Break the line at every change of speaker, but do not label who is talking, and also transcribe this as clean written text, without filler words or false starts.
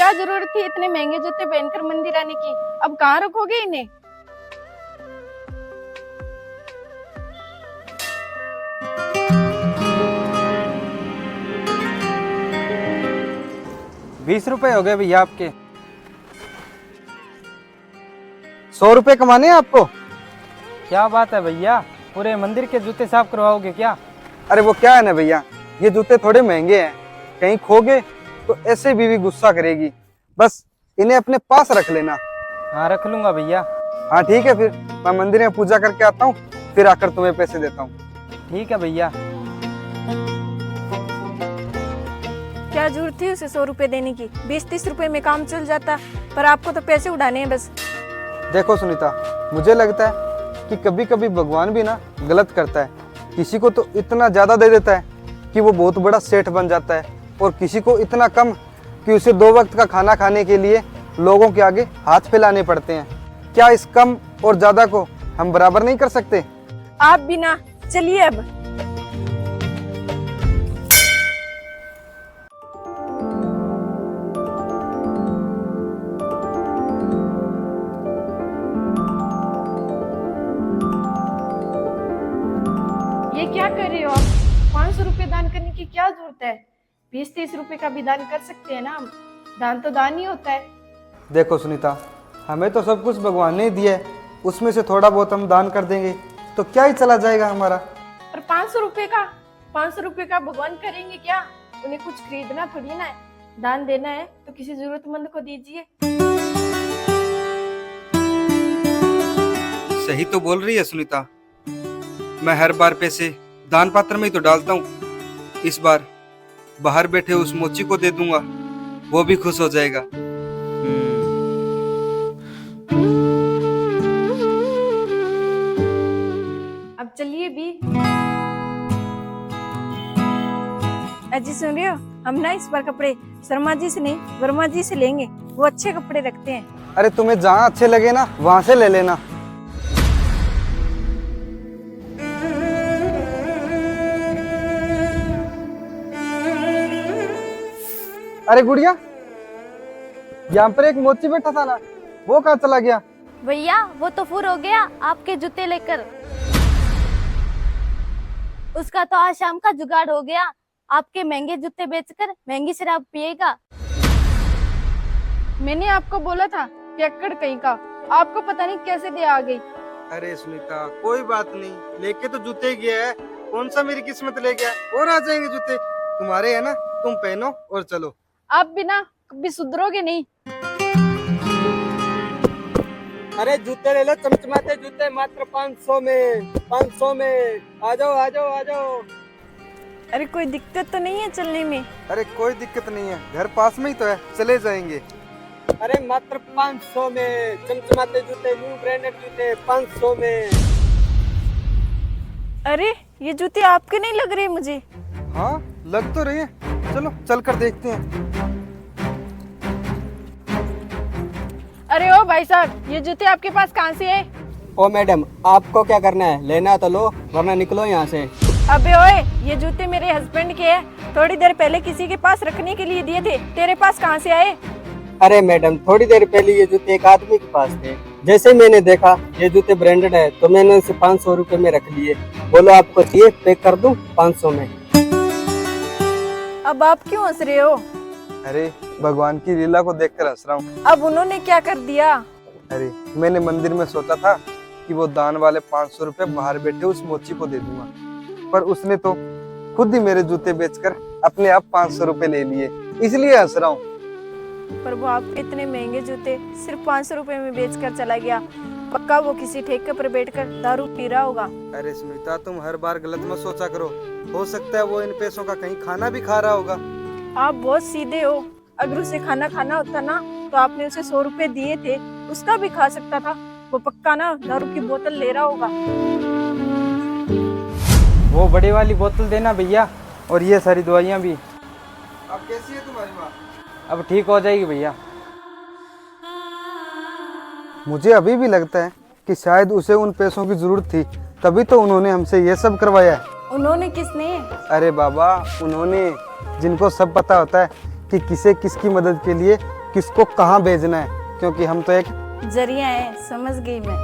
क्या जरूरत थी इतने महंगे जूते पहनकर मंदिर आने की? अब कहाँ रखोगे इन्हें?
₹20 हो गए भैया आपके। 100 रुपए कमाने हैं आपको? क्या बात है भैया, पूरे मंदिर के जूते साफ करवाओगे क्या? अरे वो क्या है ना भैया, ये जूते थोड़े महंगे हैं, कहीं खो गए तो ऐसे बीवी गुस्सा करेगी। बस इन्हें अपने पास रख लेना। हाँ रख लूंगा भैया। हाँ ठीक है, फिर मैं मंदिर में पूजा करके आता हूँ, फिर आकर तुम्हें पैसे देता हूँ। ठीक है भैया।
क्या जरूरत थी उसे 100 रुपए देने की? 20-30 रुपए में काम चल जाता, पर आपको तो पैसे उड़ाने हैं बस।
देखो सुनीता, मुझे लगता है कि कभी कभी भगवान भी ना गलत करता है। किसी को तो इतना ज्यादा दे देता है कि वो बहुत बड़ा सेठ बन जाता है, और किसी को इतना कम कि उसे 2 वक्त का खाना खाने के लिए लोगों के आगे हाथ फैलाने पड़ते हैं। क्या इस कम और ज्यादा को हम बराबर नहीं कर सकते?
आप भी ना, चलिए अब। ये क्या कर रहे हो आप? 500 रुपए दान करने की क्या जरूरत है? 20-30 रुपए का भी दान कर सकते हैं ना हम। दान तो दान ही होता है।
देखो सुनीता, हमें तो सब कुछ भगवान ने ही दिया है, उसमें से थोड़ा बहुत हम दान कर देंगे तो क्या ही चला जाएगा हमारा।
पर 500 रुपए का भगवान करेंगे क्या? उन्हें कुछ खरीदना थोड़ी ना है। दान देना है तो किसी जरूरतमंद को दीजिए।
सही तो बोल रही है सुनीता, मैं हर बार पैसे दान पात्र में ही तो डालता हूँ। इस बार बाहर बैठे उस मोची को दे दूंगा, वो भी खुश हो जाएगा।
अब चलिए भी। अजी सुन रहे हो, हम ना इस बार कपड़े शर्मा जी से नहीं वर्मा जी से लेंगे। वो अच्छे कपड़े रखते हैं।
अरे तुम्हें जहाँ अच्छे लगे ना वहां से ले लेना। अरे गुड़िया, यहाँ पर एक मोची बैठा था ना, वो कहाँ चला गया?
भैया वो तो फुर हो गया आपके जूते लेकर। उसका तो आज शाम का जुगाड़ हो गया, आपके महंगे जूते बेचकर महंगी शराब पिएगा।
मैंने आपको बोला था कि अक्कड़ कहीं का, आपको पता नहीं कैसे दे आ गई।
अरे सुनीता कोई बात नहीं, लेके तो जूते ही गया है, कौन सा मेरी किस्मत ले गया, और आ जाएंगे जूते। तुम्हारे है ना, तुम पहनो और चलो।
आप बिना कभी सुधरोगे नहीं।
अरे जूते ले लो, चमचमाते जूते मात्र 500 में, 500 में। आ जाओ आ जाओ आ जाओ।
अरे कोई दिक्कत तो नहीं है चलने में?
अरे कोई दिक्कत नहीं है, घर पास में ही तो है, चले जाएंगे।
अरे मात्र 500 में चमचमाते जूते, न्यू ब्रांडेड जूते 500 में।
अरे ये जूते आपके नहीं लग रहे मुझे।
हाँ लग तो रही है, चलो चल कर देखते हैं।
अरे ओ भाई साहब, ये जूते आपके पास कहाँ से है?
ओ मैडम, आपको क्या करना है, लेना तो लो वरना निकलो यहाँ से।
अबे ओए, ये जूते मेरे हस्बैंड के हैं, थोड़ी देर पहले किसी के पास रखने के लिए दिए थे, तेरे पास कहाँ से आए?
अरे मैडम, थोड़ी देर पहले ये जूते एक आदमी के पास थे, जैसे मैंने देखा ये जूते ब्रांडेड है तो मैंने इसे 500 रुपए में रख लिए। बोलो आपको चाहिए, पैक कर दूं 500 में।
अब आप क्यों हंस रहे हो?
अरे भगवान की लीला को देखकर हंस रहा हूँ।
अब उन्होंने क्या कर दिया?
अरे मैंने मंदिर में सोचा था कि वो दान वाले 500 रुपए बाहर बैठे उस मोची को दे दूंगा, पर उसने तो खुद ही मेरे जूते बेचकर अपने आप 500 रुपए ले लिए, इसलिए हंस रहा हूँ।
पर वो आपके इतने महंगे जूते सिर्फ 500 रुपए में बेचकर चला गया। पक्का वो किसी ठेके पर बैठकर दारू पी रहा होगा।
अरे सुनीता, तुम हर बार गलत मत सोचा करो, हो सकता है वो इन पैसों का कहीं खाना भी खा रहा होगा।
आप बहुत सीधे हो। अगर उसे खाना खाना होता ना तो आपने उसे 100 रुपए दिए थे, उसका भी खा सकता था। वो पक्का ना दारू की बोतल ले रहा होगा।
वो बड़ी वाली बोतल देना भैया, और ये सारी दवाइयाँ भी। अब कैसी है तुम्हारी माँ? अब ठीक हो जाएगी भैया। मुझे अभी भी लगता है कि शायद उसे उन पैसों की जरूरत थी, तभी तो उन्होंने हमसे ये सब करवाया है।
उन्होंने किसने?
अरे बाबा, उन्होंने, जिनको सब पता होता है कि किसे किसकी मदद के लिए किसको कहाँ भेजना है, क्योंकि हम तो एक
जरिया है, समझ गई मैं।